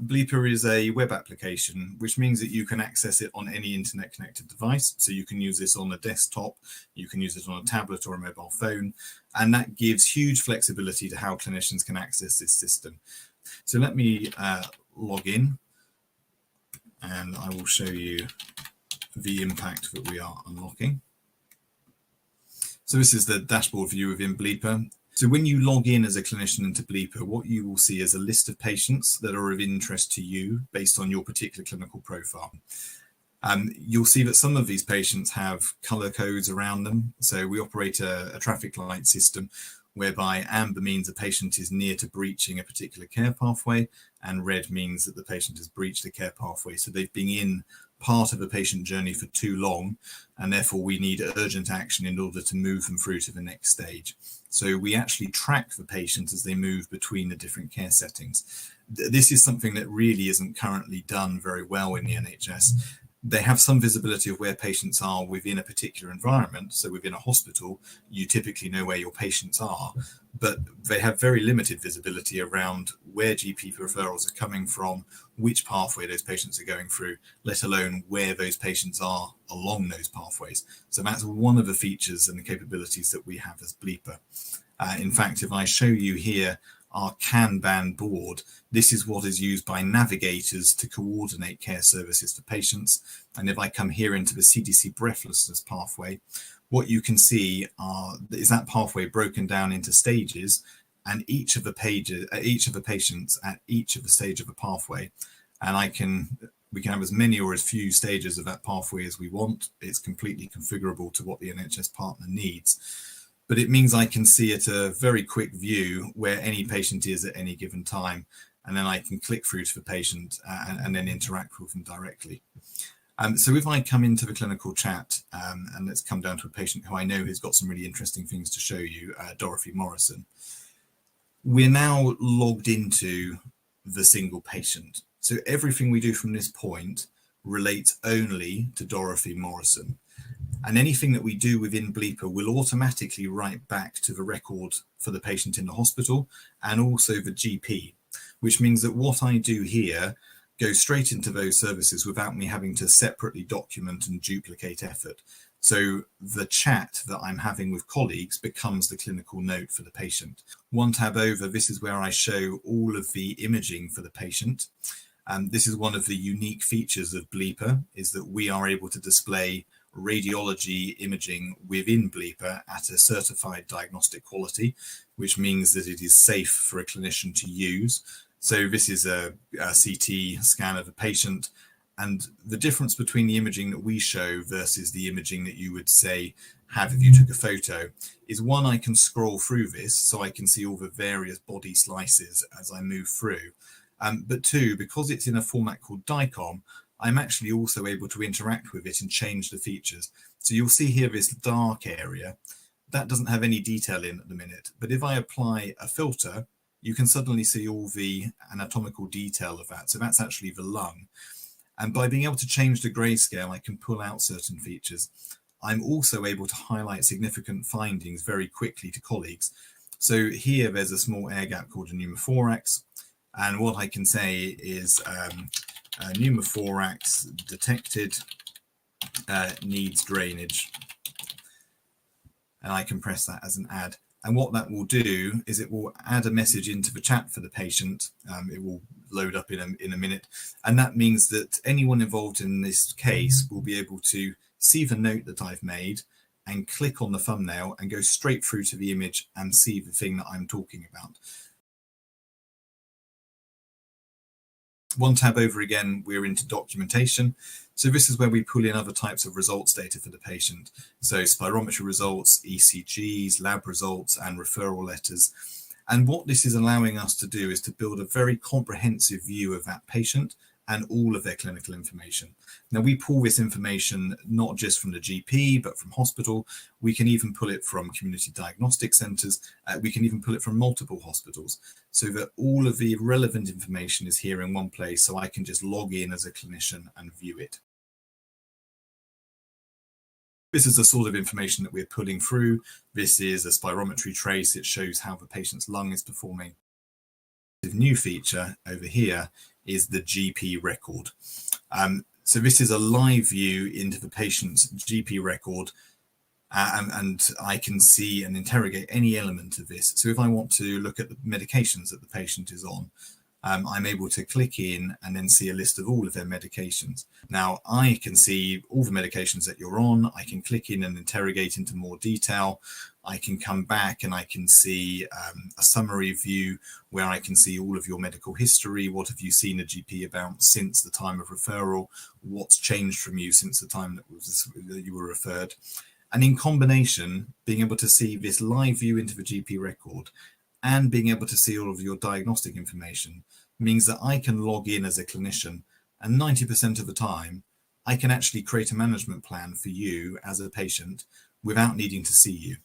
Bleepa is a web application, which means that you can access it on any internet connected device. So you can use this on a desktop, you can use it on a tablet or a mobile phone, and that gives huge flexibility to how clinicians can access this system. So let me log in, and I will show you the impact that we are unlocking. So this is the dashboard view within Bleepa. So when you log in as a clinician into Bleepa, what you will see is a list of patients that are of interest to you based on your particular clinical profile. You'll see that some of these patients have color codes around them. So we operate a traffic light system whereby amber means a patient is near to breaching a particular care pathway, and red means that the patient has breached the care pathway. So they've been in part of a patient journey for too long, and therefore we need urgent action in order to move them through to the next stage. So we actually track the patient as they move between the different care settings. This is something that really isn't currently done very well in the NHS. They have some visibility of where patients are within a particular environment. So within a hospital, you typically know where your patients are, but they have very limited visibility around where GP referrals are coming from, which pathway those patients are going through, let alone where those patients are along those pathways. So that's one of the features and the capabilities that we have as Bleepa. In fact, if I show you here our Kanban board, this is what is used by navigators to coordinate care services for patients. And if I come here into the CDC breathlessness pathway, what you can see is that pathway broken down into stages, and each of the patients at each of the stage of the pathway. And we can have as many or as few stages of that pathway as we want. It's completely configurable to what the NHS partner needs. But it means I can see at a very quick view where any patient is at any given time. And then I can click through to the patient and then interact with them directly. So if I come into the clinical chat, and let's come down to a patient who I know has got some really interesting things to show you, Dorothy Morrison. We're now logged into the single patient. So everything we do from this point relates only to Dorothy Morrison. And anything that we do within Bleepa will automatically write back to the record for the patient in the hospital and also the GP, which means that what I do here goes straight into those services without me having to separately document and duplicate effort. So the chat that I'm having with colleagues becomes the clinical note for the patient. One tab over, this is where I show all of the imaging for the patient. This is one of the unique features of Bleepa, is that we are able to display radiology imaging within Bleepa at a certified diagnostic quality, which means that it is safe for a clinician to use. So this is a CT scan of a patient, and the difference between the imaging that we show versus the imaging that you would say have if you took a photo is, one, I can scroll through this so I can see all the various body slices as I move through. But two, because it's in a format called DICOM, I'm actually also able to interact with it and change the features. So you'll see here this dark area, that doesn't have any detail in at the minute. But if I apply a filter, you can suddenly see all the anatomical detail of that. So that's actually the lung. And by being able to change the grayscale, I can pull out certain features. I'm also able to highlight significant findings very quickly to colleagues. So here there's a small air gap called a pneumothorax. And what I can say is pneumothorax detected, needs drainage. And I can press that as an add. And what that will do is it will add a message into the chat for the patient. It will load up in a minute. And that means that anyone involved in this case will be able to see the note that I've made and click on the thumbnail and go straight through to the image and see the thing that I'm talking about. One tab over again, we're into documentation. So this is where we pull in other types of results data for the patient. So spirometry results, ECGs, lab results, and referral letters. And what this is allowing us to do is to build a very comprehensive view of that patient and all of their clinical information. Now, we pull this information not just from the GP, but from hospital. We can even pull it from community diagnostic centres. We can even pull it from multiple hospitals, so that all of the relevant information is here in one place, so I can just log in as a clinician and view it. This is the sort of information that we're pulling through. This is a spirometry trace. It shows how the patient's lung is performing. The new feature over here is the GP record. So this is a live view into the patient's GP record, and I can see and interrogate any element of this. So if I want to look at the medications that the patient is on, I'm able to click in and then see a list of all of their medications. Now I can see all the medications that you're on. I can click in and interrogate into more detail. I can come back and I can see a summary view where I can see all of your medical history. What have you seen a GP about since the time of referral? What's changed from you since the time that you were referred? And in combination, being able to see this live view into the GP record and being able to see all of your diagnostic information means that I can log in as a clinician, and 90% of the time I can actually create a management plan for you as a patient without needing to see you.